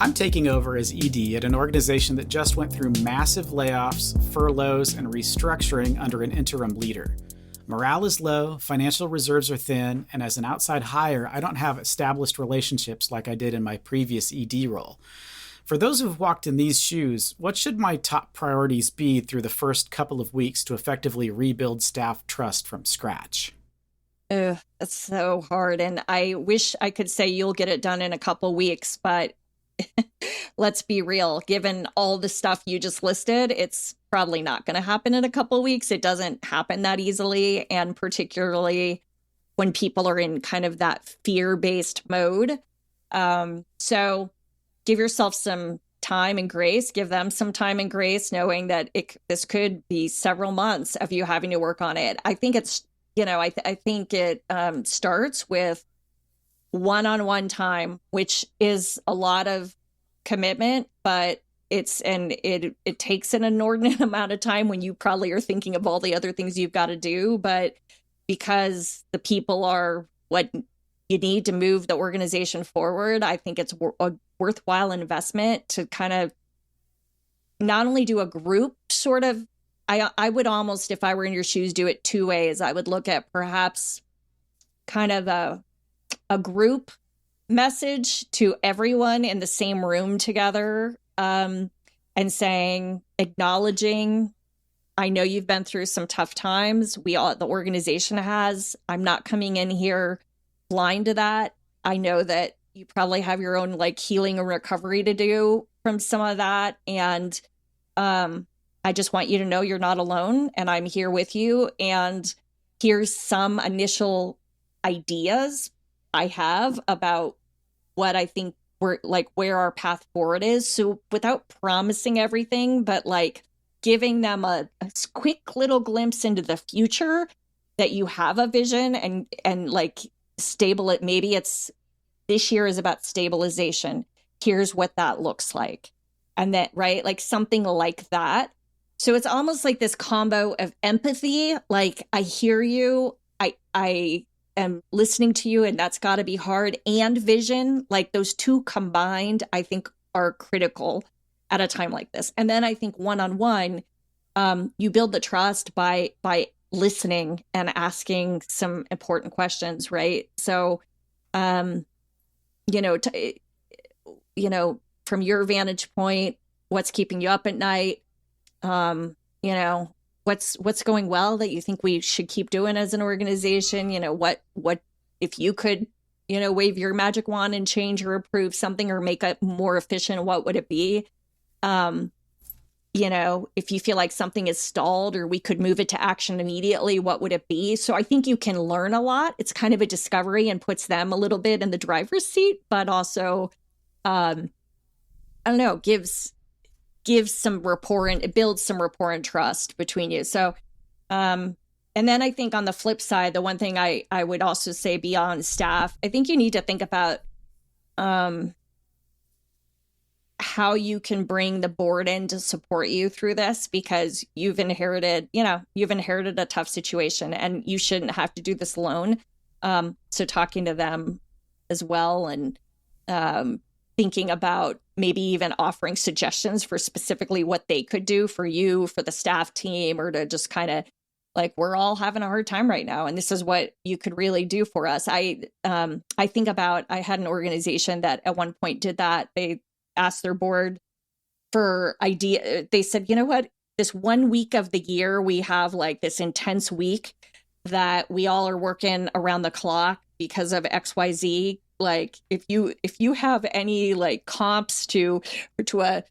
I'm taking over as ED at an organization that just went through massive layoffs, furloughs, and restructuring under an interim leader. Morale is low, financial reserves are thin, and as an outside hire, I don't have established relationships like I did in my previous ED role. For those who've walked in these shoes, what should my top priorities be through the first couple of weeks to effectively rebuild staff trust from scratch? Ugh, that's so hard. And I wish I could say you'll get it done in a couple weeks, but let's be real. Given all the stuff you just listed, it's probably not going to happen in a couple weeks. It doesn't happen that easily. And particularly when people are in kind of that fear-based mode. So give yourself some time and grace, give them some time and grace, knowing that this could be several months of you having to work on it. I think it's, I think it starts with one-on-one time, which is a lot of commitment, but it takes an inordinate amount of time when you probably are thinking of all the other things you've got to do. But because the people are what you need to move the organization forward, I think it's a worthwhile investment to kind of not only do a group sort of, I would almost, if I were in your shoes, do it two ways. I would look at perhaps kind of a group message to everyone in the same room together, and saying, acknowledging, I know you've been through some tough times. The organization has. I'm not coming in here blind to that. I know that you probably have your own like healing and recovery to do from some of that. And I just want you to know you're not alone and I'm here with you. And here's some initial ideas I have about what I think where our path forward is. So without promising everything, but like giving them a quick little glimpse into the future, that you have a vision and like maybe it's this year is about stabilization. Here's what that looks like. And that, right? Like something like that. So it's almost like this combo of empathy. Like I hear you. I am listening to you, and that's got to be hard, and vision, like those two combined, I think are critical at a time like this. And then I think one-on-one, you build the trust by listening and asking some important questions, right? So, from your vantage point, what's keeping you up at night? What's going well that you think we should keep doing as an organization? What if you could, wave your magic wand and change or improve something or make it more efficient, what would it be? If you feel like something is stalled or we could move it to action immediately, what would it be? So I think you can learn a lot. It's kind of a discovery and puts them a little bit in the driver's seat, but also, I don't know, gives some rapport and it builds some rapport and trust between you. So, and then I think on the flip side, the one thing I would also say beyond staff, I think you need to think about how you can bring the board in to support you through this, because you've inherited a tough situation and you shouldn't have to do this alone. So talking to them as well, and thinking about maybe even offering suggestions for specifically what they could do for you, for the staff team, or to just kind of like, we're all having a hard time right now, and this is what you could really do for us. I think about, I had an organization that at one point did that. They asked their board for idea. They said, you know what, this 1 week of the year, we have like this intense week that we all are working around the clock because of XYZ. Like if you have any like comps to a,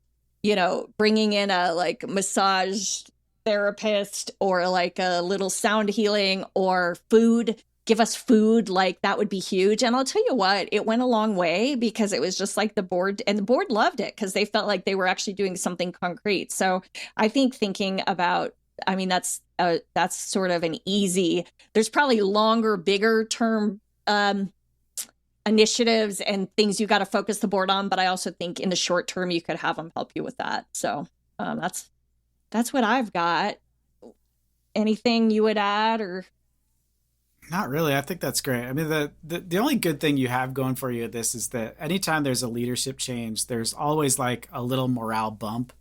bringing in a like massage therapist or like a little sound healing or food, give us food, like that would be huge. And I'll tell you what, it went a long way, because it was just like the board loved it because they felt like they were actually doing something concrete. So I think thinking about, I mean, that's sort of an easy, there's probably longer, bigger term initiatives and things you got to focus the board on. But I also think in the short term, you could have them help you with that. So that's what I've got. Anything you would add? Or Not really. I think that's great. I mean, the only good thing you have going for you at this is that anytime there's a leadership change, there's always like a little morale bump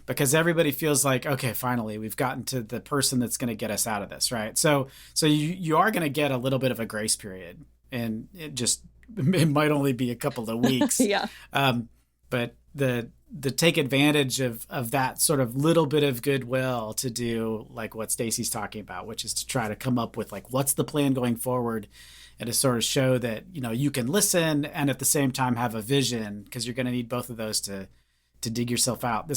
because everybody feels like, okay, finally we've gotten to the person that's going to get us out of this, right? So you are going to get a little bit of a grace period, and it might only be a couple of weeks. Yeah. But the take advantage of that sort of little bit of goodwill to do like what Stacey's talking about, which is to try to come up with like, what's the plan going forward, and to sort of show that, you can listen and at the same time have a vision, because you're going to need both of those to dig yourself out.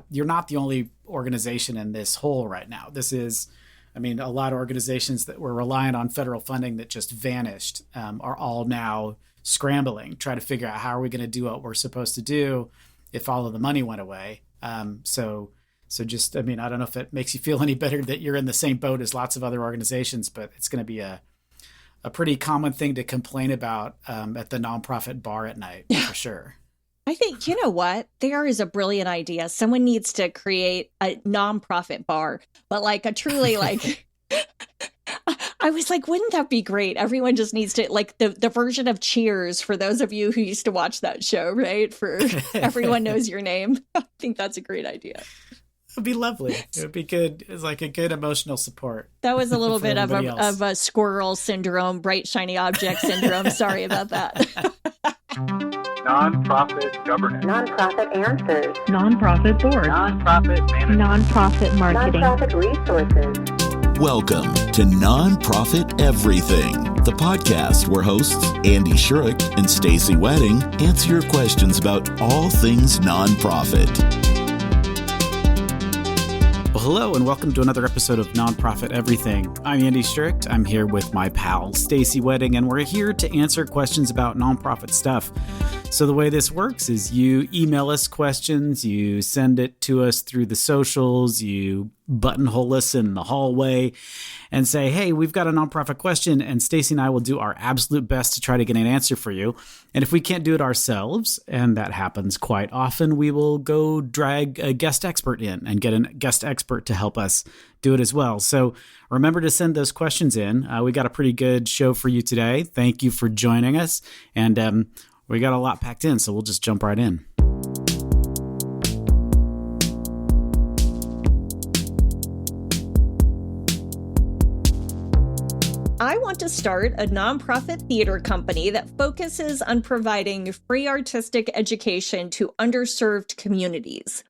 You're not the only organization in this hole right now. This is, a lot of organizations that were relying on federal funding that just vanished are all now scrambling, try to figure out how are we going to do what we're supposed to do if all of the money went away. So just, I don't know if it makes you feel any better that you're in the same boat as lots of other organizations, but it's going to be a pretty common thing to complain about at the nonprofit bar at night, for sure. I think, you know what? There is a brilliant idea. Someone needs to create a nonprofit bar, but like a truly like, I was like, wouldn't that be great? Everyone just needs to, like, the version of Cheers, for those of you who used to watch that show, right? For Everyone Knows Your Name. I think that's a great idea. It'd be lovely. It would be good. It's like a good emotional support. That was a little bit of a squirrel syndrome, bright, shiny object syndrome. Sorry about that. Nonprofit governance. Nonprofit answers. Nonprofit board. Nonprofit management. Nonprofit marketing. Nonprofit resources. Welcome to Nonprofit Everything, the podcast where hosts Andy Shurick and Stacey Wedding answer your questions about all things nonprofit. Well, hello, and welcome to another episode of Nonprofit Everything. I'm Andy Shurick. I'm here with my pal, Stacey Wedding, and we're here to answer questions about nonprofit stuff. So the way this works is you email us questions, you send it to us through the socials, you buttonhole us in the hallway and say, hey, we've got a nonprofit question, and Stacey and I will do our absolute best to try to get an answer for you. And if we can't do it ourselves, and that happens quite often, we will go drag a guest expert in and get a guest expert to help us do it as well. So remember to send those questions in. We got a pretty good show for you today. Thank you for joining us. And we got a lot packed in, so we'll just jump right in. I want to start a nonprofit theater company that focuses on providing free artistic education to underserved communities.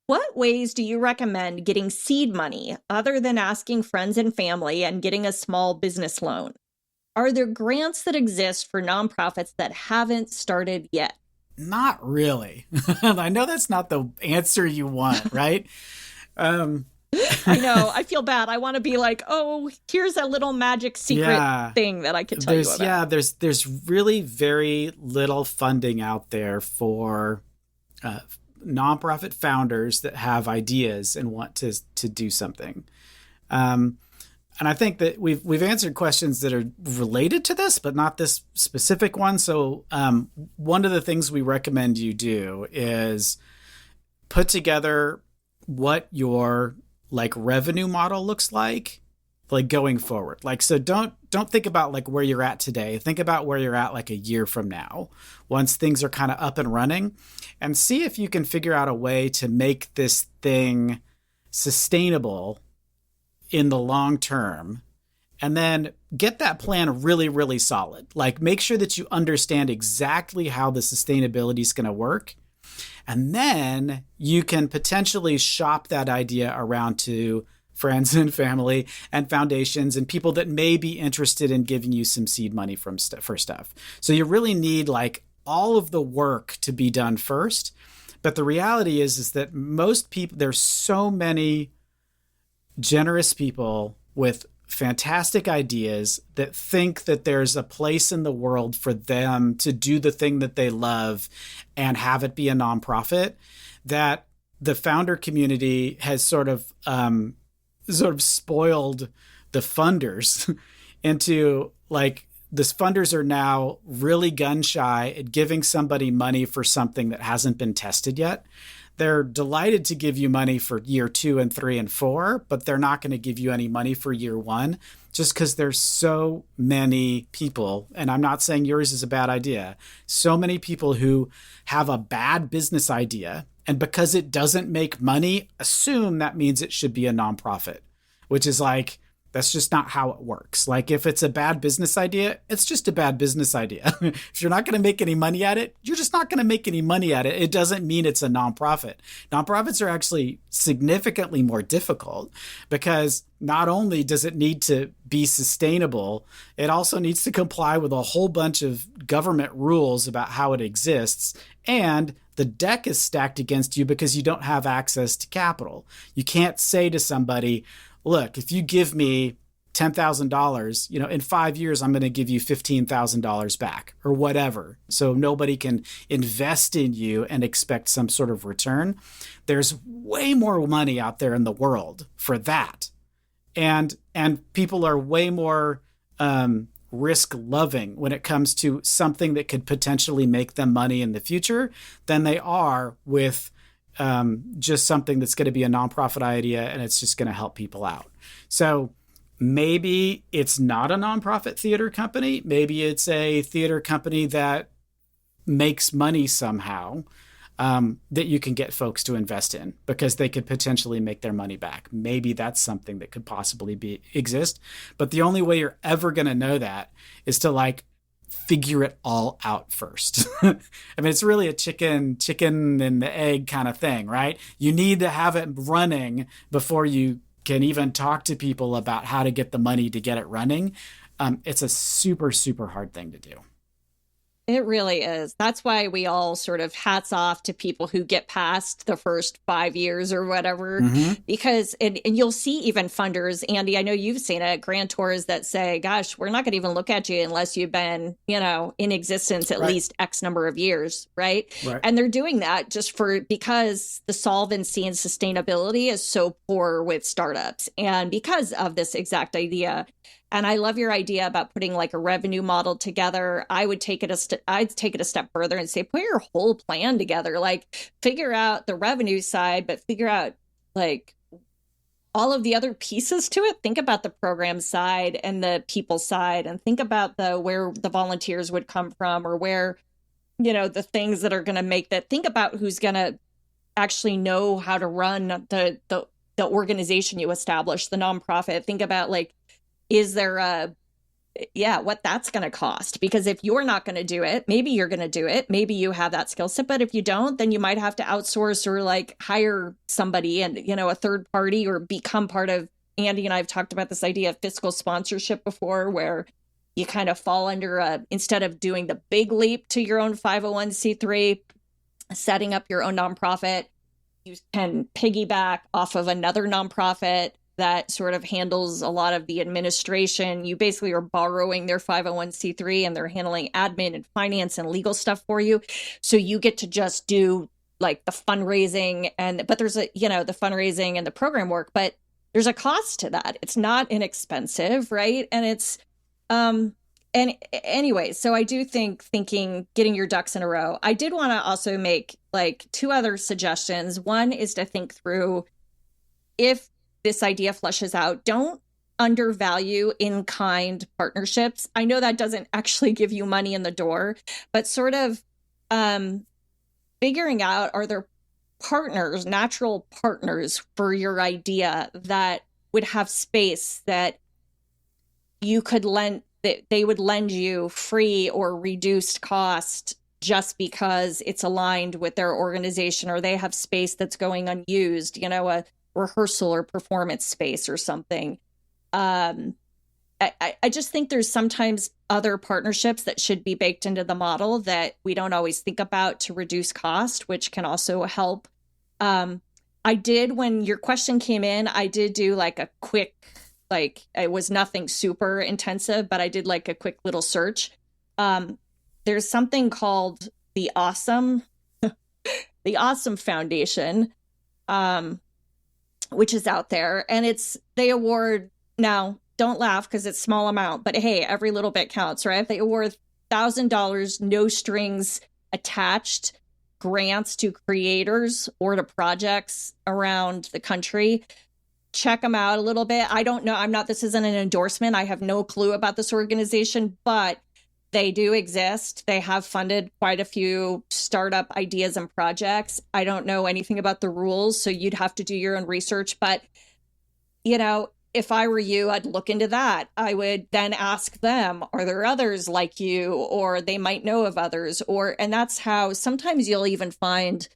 What ways do you recommend getting seed money other than asking friends and family and getting a small business loan? Are there grants that exist for nonprofits that haven't started yet? Not really. I know that's not the answer you want, right? I know. I feel bad. I want to be like, oh, here's a little magic secret thing that I can tell you about. Yeah, there's really very little funding out there for nonprofit founders that have ideas and want to do something. And I think that we've answered questions that are related to this, but not this specific one. So one of the things we recommend you do is put together what your revenue model looks like going forward. So don't think about where you're at today. Think about where you're at a year from now, once things are kind of up and running, and see if you can figure out a way to make this thing sustainable in the long term, and then get that plan really, really solid. Make sure that you understand exactly how the sustainability is going to work. And then you can potentially shop that idea around to friends and family and foundations and people that may be interested in giving you some seed money for stuff. So you really need all of the work to be done first. But the reality is that most people, there's so many generous people with fantastic ideas that think that there's a place in the world for them to do the thing that they love and have it be a nonprofit, that the founder community has sort of spoiled the funders into this funders are now really gun shy at giving somebody money for something that hasn't been tested yet. They're delighted to give you money for year 2 and 3 and 4, but they're not going to give you any money for year 1. just because there's so many people, and I'm not saying yours is a bad idea, so many people who have a bad business idea, and because it doesn't make money, assume that means it should be a nonprofit, which is like, that's just not how it works. Like, if it's a bad business idea, it's just a bad business idea. If you're not going to make any money at it, you're just not going to make any money at it. It doesn't mean it's a nonprofit. Nonprofits are actually significantly more difficult because not only does it need to be sustainable, it also needs to comply with a whole bunch of government rules about how it exists. And the deck is stacked against you because you don't have access to capital. You can't say to somebody, look, if you give me $10,000, in 5 years, I'm going to give you $15,000 back or whatever. So nobody can invest in you and expect some sort of return. There's way more money out there in the world for that. And people are way more risk loving when it comes to something that could potentially make them money in the future than they are with just something that's going to be a nonprofit idea and it's just going to help people out. So maybe it's not a nonprofit theater company. Maybe it's a theater company that makes money somehow, that you can get folks to invest in because they could potentially make their money back. Maybe that's something that could possibly exist. But the only way you're ever going to know that is to figure it all out first. I mean, it's really a chicken and the egg kind of thing, right? You need to have it running before you can even talk to people about how to get the money to get it running. It's a super, super hard thing to do. It really is. That's why we all sort of hats off to people who get past the first 5 years or whatever, because, and you'll see even funders, Andy, I know you've seen it, grantors that say, gosh, we're not going to even look at you unless you've been, in existence at least X number of years. Right. And they're doing that just because the solvency and sustainability is so poor with startups and because of this exact idea. And I love your idea about putting a revenue model together. I would take it I'd take it a step further and say, put your whole plan together, figure out the revenue side, but figure out all of the other pieces to it. Think about the program side and the people side, and think about where the volunteers would come from, or where, the things that are going to make that. Think about who's going to actually know how to run the organization you establish, the nonprofit. Think about is there what that's going to cost? Because if you're not going to do it, maybe you're going to do it. Maybe you have that skill set, but if you don't, then you might have to outsource or hire somebody and, a third party, or become part of. Andy and I have talked about this idea of fiscal sponsorship before, where you kind of fall under instead of doing the big leap to your own 501c3, setting up your own nonprofit, you can piggyback off of another nonprofit that sort of handles a lot of the administration. You basically are borrowing their 501c3 and they're handling admin and finance and legal stuff for you. So you get to just do the fundraising but there's the fundraising and the program work, but there's a cost to that. It's not inexpensive, right? And it's, and anyway, so I do thinking getting your ducks in a row. I did want to also make two other suggestions. One is to think through, if this idea flushes out, don't undervalue in-kind partnerships. I know that doesn't actually give you money in the door, but sort of figuring out, are there partners, natural partners for your idea that would have space that you could lend, that they would lend you free or reduced cost just because it's aligned with their organization, or they have space that's going unused, a rehearsal or performance space or something. I just think there's sometimes other partnerships that should be baked into the model that we don't always think about to reduce cost, which can also help. I did, when your question came in, I did do a quick, it was nothing super intensive, but I did a quick little search. There's something called the Awesome Foundation, which is out there, and they award, now don't laugh because it's small amount, but hey, every little bit counts, right? They award $1,000, no strings attached grants to creators or to projects around the country. check them out a little bit. I don't know. This isn't an endorsement. I have no clue about this organization, but they do exist. They have funded quite a few startup ideas and projects. I don't know anything about the rules, so you'd have to do your own research. But, if I were you, I'd look into that. I would then ask them, are there others like you? Or they might know of others. And that's how sometimes you'll even find,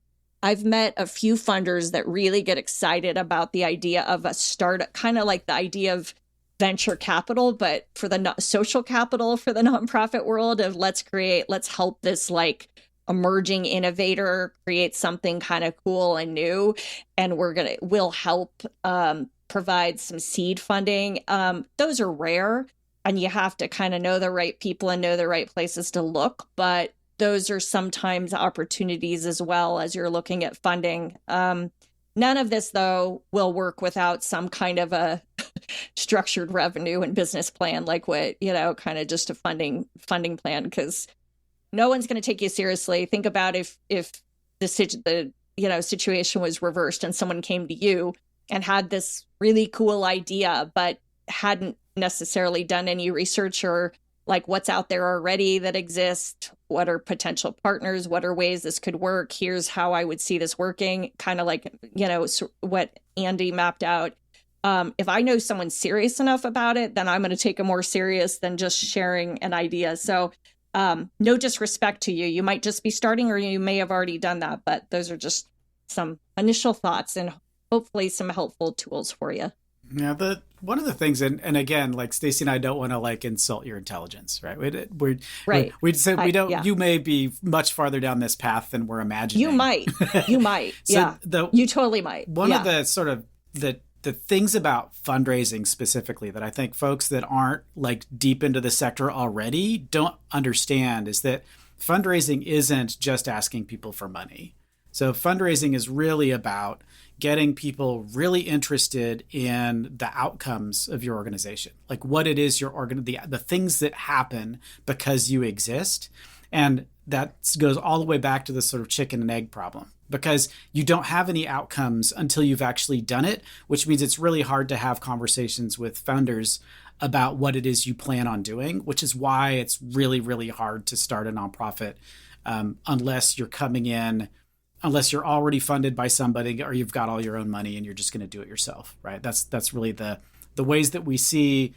I've met a few funders that really get excited about the idea of a startup, kind of like the idea of venture capital, but for the social capital for the nonprofit world of let's help this like emerging innovator create something kind of cool and new. And we'll help provide some seed funding. Those are rare, and you have to kind of know the right people and know the right places to look. But those are sometimes opportunities as well as you're looking at funding. None of this, though, will work without some kind of a structured revenue and business plan, like what, kind of just a funding plan, because no one's going to take you seriously. Think about if the situation was reversed and someone came to you and had this really cool idea, but hadn't necessarily done any research or like what's out there already that exists, what are potential partners, what are ways this could work, here's how I would see this working, kind of like, what Andy mapped out. If I know someone's serious enough about it, then I'm going to take it more serious than just sharing an idea. So no disrespect to you. You might just be starting, or you may have already done that, but those are just some initial thoughts and hopefully some helpful tools for you. Yeah, one of the things, and again, like Stacey and I don't want to like insult your intelligence, right? We'd say we don't. Yeah. You may be much farther down this path than we're imagining. You might. So yeah, you totally might. One of the sort of the things about fundraising specifically that I think folks that aren't like deep into the sector already don't understand is that fundraising isn't just asking people for money. So fundraising is really about getting people really interested in the outcomes of your organization, like what it is the things that happen because you exist. And that goes all the way back to the sort of chicken and egg problem, because you don't have any outcomes until you've actually done it, which means it's really hard to have conversations with founders about what it is you plan on doing, which is why it's really, really hard to start a nonprofit unless you're already funded by somebody or you've got all your own money and you're just going to do it yourself, right? That's really the ways that we see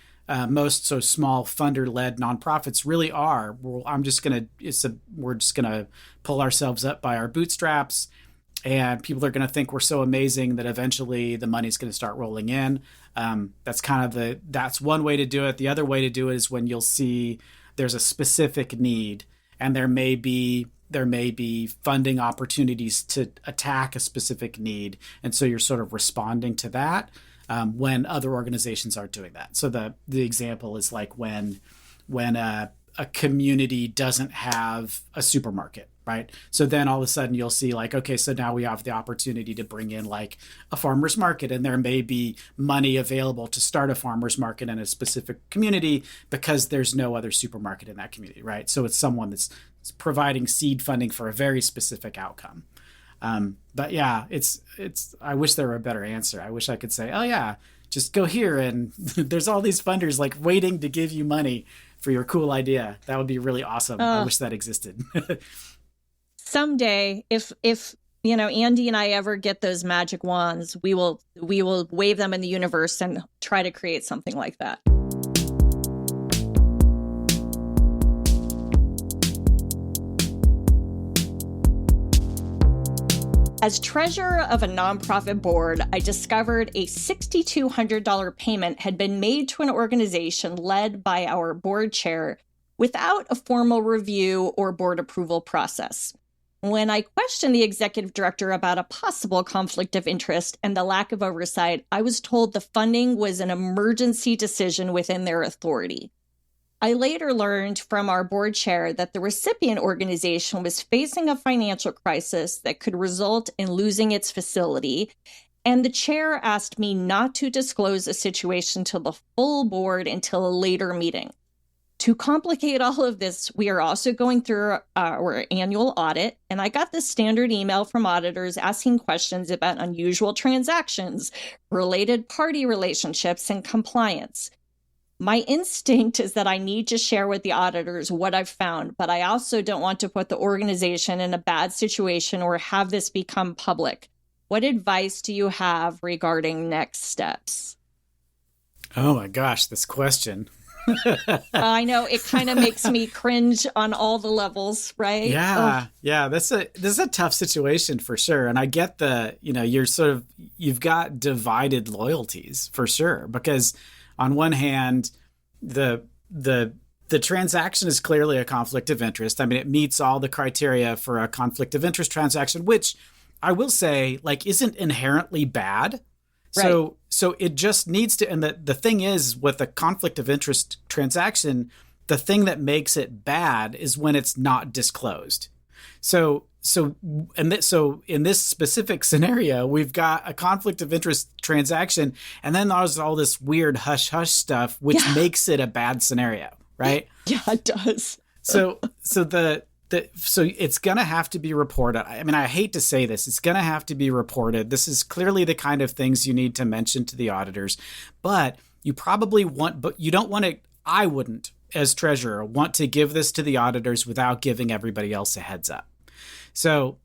most so small funder-led nonprofits really are. We're just going to pull ourselves up by our bootstraps, and people are going to think we're so amazing that eventually the money's going to start rolling in. That's one way to do it. The other way to do it is when you'll see there's a specific need, and there may be funding opportunities to attack a specific need. And so you're sort of responding to that when other organizations aren't doing that. So the example is like when a community doesn't have a supermarket, right? So then all of a sudden you'll see like, okay, so now we have the opportunity to bring in like a farmer's market, and there may be money available to start a farmer's market in a specific community because there's no other supermarket in that community, right? So it's someone that's providing seed funding for a very specific outcome. But yeah, I wish there were a better answer. I wish I could say, oh yeah, just go here and there's all these funders like waiting to give you money for your cool idea. That would be really awesome. I wish that existed. Someday, if Andy and I ever get those magic wands, we will wave them in the universe and try to create something like that. As treasurer of a nonprofit board, I discovered a $6,200 payment had been made to an organization led by our board chair without a formal review or board approval process. When I questioned the executive director about a possible conflict of interest and the lack of oversight, I was told the funding was an emergency decision within their authority. I later learned from our board chair that the recipient organization was facing a financial crisis that could result in losing its facility, and the chair asked me not to disclose the situation to the full board until a later meeting. To complicate all of this, we are also going through our annual audit, and I got this standard email from auditors asking questions about unusual transactions, related party relationships, and compliance. My instinct is that I need to share with the auditors what I've found, but I also don't want to put the organization in a bad situation or have this become public. What advice do you have regarding next steps? Oh my gosh, this question. I know it kind of makes me cringe on all the levels, right? Yeah. Yeah. This is a tough situation for sure. And I get you've got divided loyalties for sure, because on one hand, the transaction is clearly a conflict of interest. I mean, it meets all the criteria for a conflict of interest transaction, which I will say, like, isn't inherently bad. Right. So it just needs to, and the thing is with a conflict of interest transaction, the thing that makes it bad is when it's not disclosed. So in this specific scenario, we've got a conflict of interest transaction, and then there's all this weird hush hush stuff, which makes it a bad scenario, right? Yeah, it does. So it's going to have to be reported. I mean, I hate to say this. It's going to have to be reported. This is clearly the kind of things you need to mention to the auditors, but you don't want to, I wouldn't, as treasurer, want to give this to the auditors without giving everybody else a heads up. So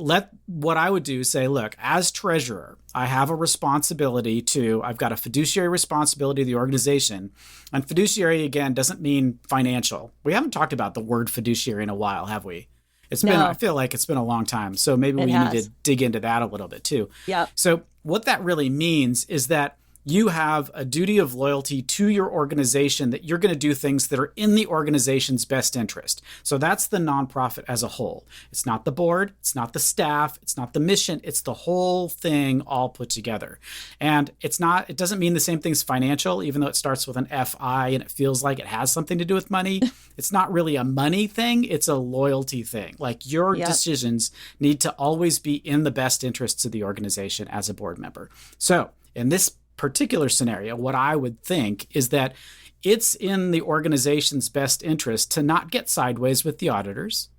what I would do is say, look, as treasurer, I have a responsibility I've got a fiduciary responsibility to the organization. And fiduciary, again, doesn't mean financial. We haven't talked about the word fiduciary in a while, have we? I feel like it's been a long time. So maybe we need to dig into that a little bit too. Yeah. So what that really means is that you have a duty of loyalty to your organization, that you're going to do things that are in the organization's best interest. So that's the nonprofit as a whole. It's not the board. It's not the staff. It's not the mission. It's the whole thing all put together. And it doesn't mean the same thing's financial, even though it starts with an FI and it feels like it has something to do with money. It's not really a money thing. It's a loyalty thing. Like your decisions need to always be in the best interests of the organization as a board member. So in this particular scenario, what I would think is that it's in the organization's best interest to not get sideways with the auditors,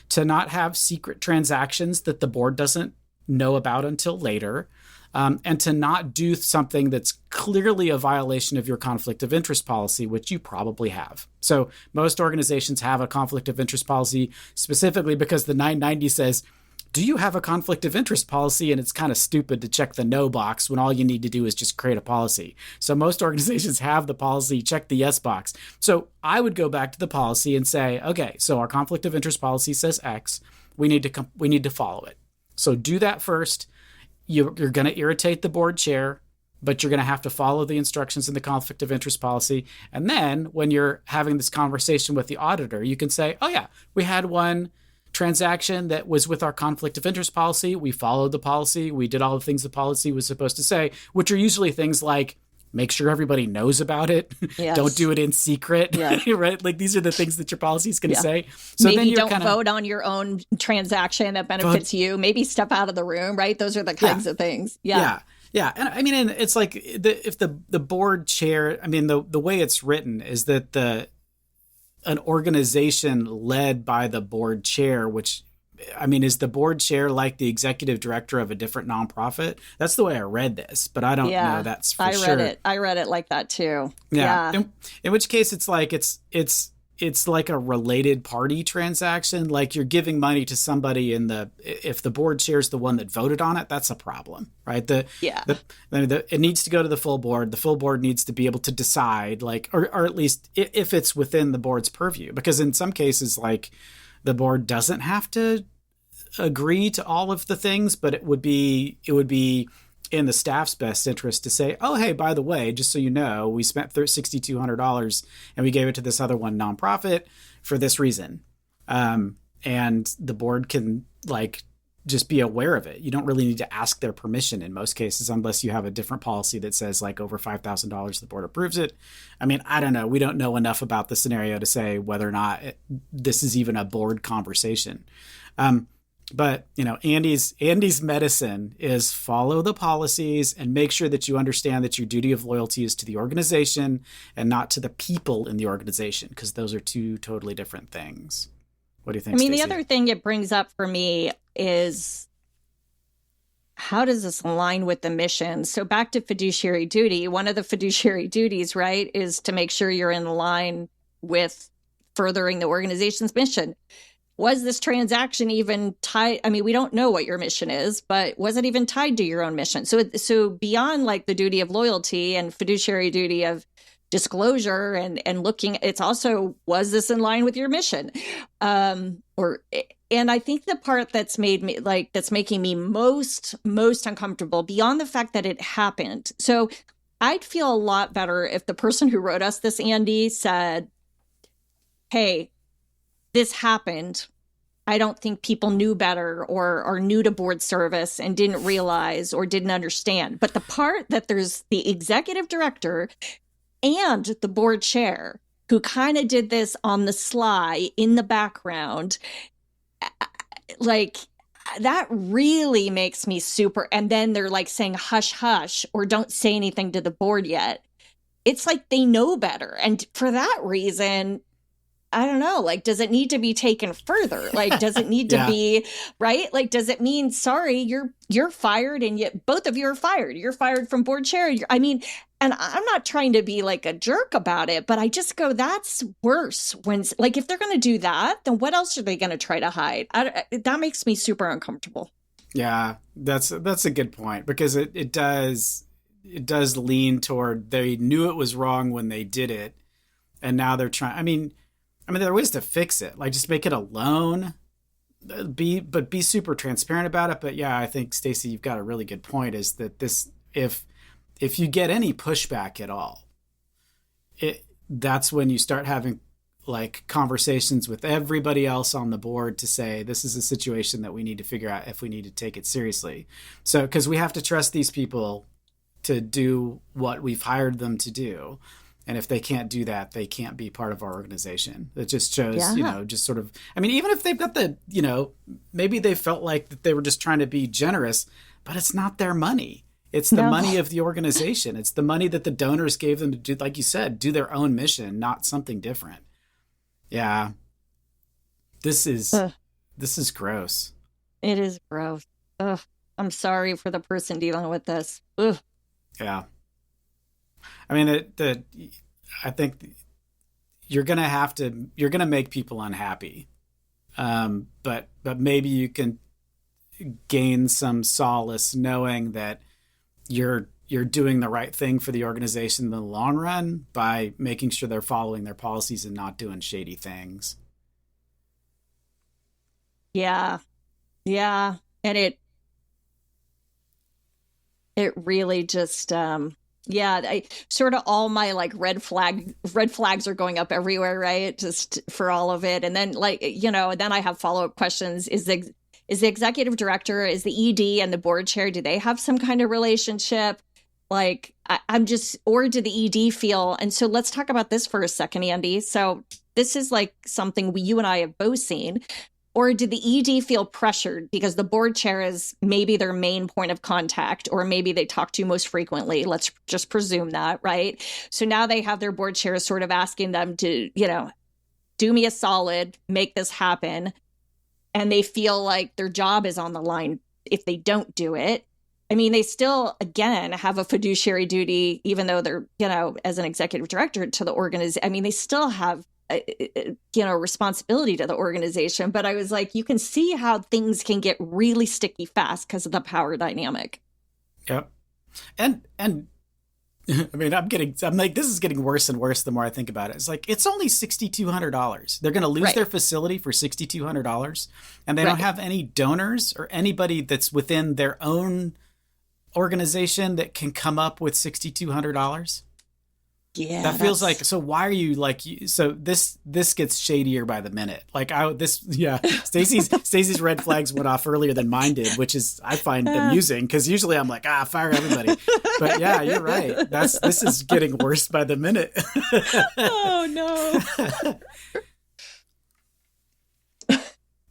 to not have secret transactions that the board doesn't know about until later, and to not do something that's clearly a violation of your conflict of interest policy, which you probably have. So most organizations have a conflict of interest policy specifically because the 990 says, do you have a conflict of interest policy? And it's kind of stupid to check the no box when all you need to do is just create a policy. So most organizations have the policy, check the yes box. So I would go back to the policy and say, okay, so our conflict of interest policy says X. We need to follow it. So do that first. You're going to irritate the board chair, but you're going to have to follow the instructions in the conflict of interest policy. And then when you're having this conversation with the auditor, you can say, oh yeah, we had one transaction that was with our conflict of interest policy. We followed the policy. We did all the things the policy was supposed to say, which are usually things like make sure everybody knows about it. Yes. Don't do it in secret. Yeah. Right? Like these are the things that your policy is going to say. So maybe then don't vote on your own transaction that benefits you. Maybe step out of the room, right? Those are the kinds of things. Yeah. Yeah. And I mean, it's like if the board chair, I mean, the way it's written is that an organization led by the board chair, which, I mean, is the board chair like the executive director of a different nonprofit? That's the way I read this, but I don't know that's for sure. I read it like that too. Yeah. In which case it's like, it's like a related party transaction. Like you're giving money to somebody if the board chair is the one that voted on it, that's a problem, right? It needs to go to the full board. The full board needs to be able to decide, like, or at least if it's within the board's purview, because in some cases, like the board doesn't have to agree to all of the things, but it would be in the staff's best interest to say, oh, hey, by the way, just so you know, we spent $6,200 and we gave it to this other one nonprofit for this reason. And the board can like just be aware of it. You don't really need to ask their permission in most cases, unless you have a different policy that says like over $5,000, the board approves it. I mean, I don't know. We don't know enough about the scenario to say whether or not this is even a board conversation. But, Andy's medicine is follow the policies and make sure that you understand that your duty of loyalty is to the organization and not to the people in the organization, because those are two totally different things. What do you think, I mean, Stacey? the other thing it brings up for me is, how does this align with the mission? So back to fiduciary duty. One of the fiduciary duties, right, is to make sure you're in line with furthering the organization's mission. Was this transaction even tied? I mean, we don't know what your mission is, but was it even tied to your own mission? So beyond like the duty of loyalty and fiduciary duty of disclosure and looking, it's also, was this in line with your mission? And I think the part that's making me most uncomfortable, beyond the fact that it happened. So I'd feel a lot better if the person who wrote us this, Andy, said, hey, this happened. I don't think people knew better or are new to board service and didn't realize or didn't understand. But the part that there's the executive director and the board chair who kind of did this on the sly in the background, like, that really makes me super. And then they're like saying hush, hush, or don't say anything to the board yet. It's like they know better. And for that reason, I don't know, like, does it need to be taken further? Like, does it need to be, right? Like, does it mean, sorry, you're fired and yet both of you are fired. You're fired from board chair. I mean, and I'm not trying to be like a jerk about it, but I just go, that's worse. When, like, if they're going to do that, then what else are they going to try to hide? That makes me super uncomfortable. Yeah, that's a good point, because it does lean toward, they knew it was wrong when they did it, and now they're trying. I mean, there are ways to fix it. Like, just make it a loan, be super transparent about it. But yeah, I think, Stacey, you've got a really good point, is that this, if you get any pushback at all, that's when you start having like conversations with everybody else on the board to say, this is a situation that we need to figure out if we need to take it seriously. So, because we have to trust these people to do what we've hired them to do. And if they can't do that, they can't be part of our organization. It just shows, just sort of, even if they've got the, maybe they felt like that they were just trying to be generous, but it's not their money. It's the money of the organization. It's the money that the donors gave them to do, like you said, do their own mission, not something different. Yeah. This is gross. It is gross. Ugh. I'm sorry for the person dealing with this. Ugh. Yeah. I think you're going to make people unhappy. But maybe you can gain some solace knowing that you're doing the right thing for the organization in the long run by making sure they're following their policies and not doing shady things. Yeah. Yeah. And it really just, I sort of, all my like red flags are going up everywhere, right? Just for all of it. And then then I have follow-up questions. Is the executive director, is the ED and the board chair, do they have some kind of relationship? Like, or do the ED feel, and so let's talk about this for a second, Andy. So this is like something you and I have both seen. Or did the ED feel pressured because the board chair is maybe their main point of contact, or maybe they talk to most frequently? Let's just presume that, right? So now they have their board chair sort of asking them to, do me a solid, make this happen. And they feel like their job is on the line if they don't do it. They still, again, have a fiduciary duty, even though they're, as an executive director to the organization. They still have responsibility to the organization. But I was like, you can see how things can get really sticky fast because of the power dynamic. Yep. And I'm like, this is getting worse and worse the more I think about it. It's like, it's only $6,200. They're going to lose their facility for $6,200, and they don't have any donors or anybody that's within their own organization that can come up with $6,200. Yeah, that feels like, so why are you like, so this gets shadier by the minute. Like Stacey's red flags went off earlier than mine did, which is, I find amusing, because usually I'm like, fire everybody. But yeah, you're right. This is getting worse by the minute. Oh no.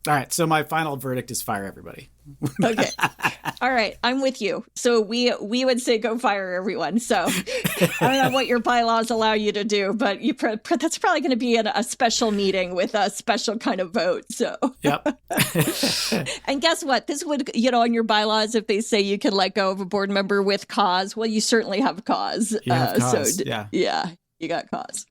All right. So my final verdict is fire everybody. Okay. All right. I'm with you. So we would say go fire everyone. So I don't know what your bylaws allow you to do, but that's probably going to be a special meeting with a special kind of vote. So, yep. And guess what? This would, in your bylaws, if they say you can let go of a board member with cause, well, you certainly have cause. You have cause. Yeah, you got cause.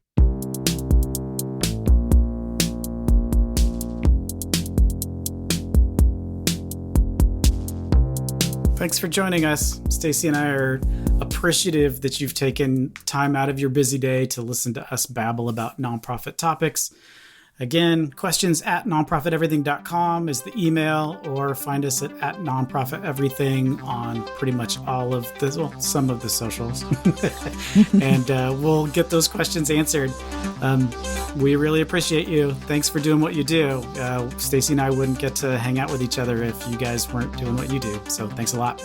Thanks for joining us. Stacey and I are appreciative that you've taken time out of your busy day to listen to us babble about nonprofit topics. Again, questions at nonprofiteverything.com is the email, or find us at nonprofiteverything on pretty much all of some of the socials. And we'll get those questions answered. We really appreciate you. Thanks for doing what you do. Stacey and I wouldn't get to hang out with each other if you guys weren't doing what you do. So thanks a lot.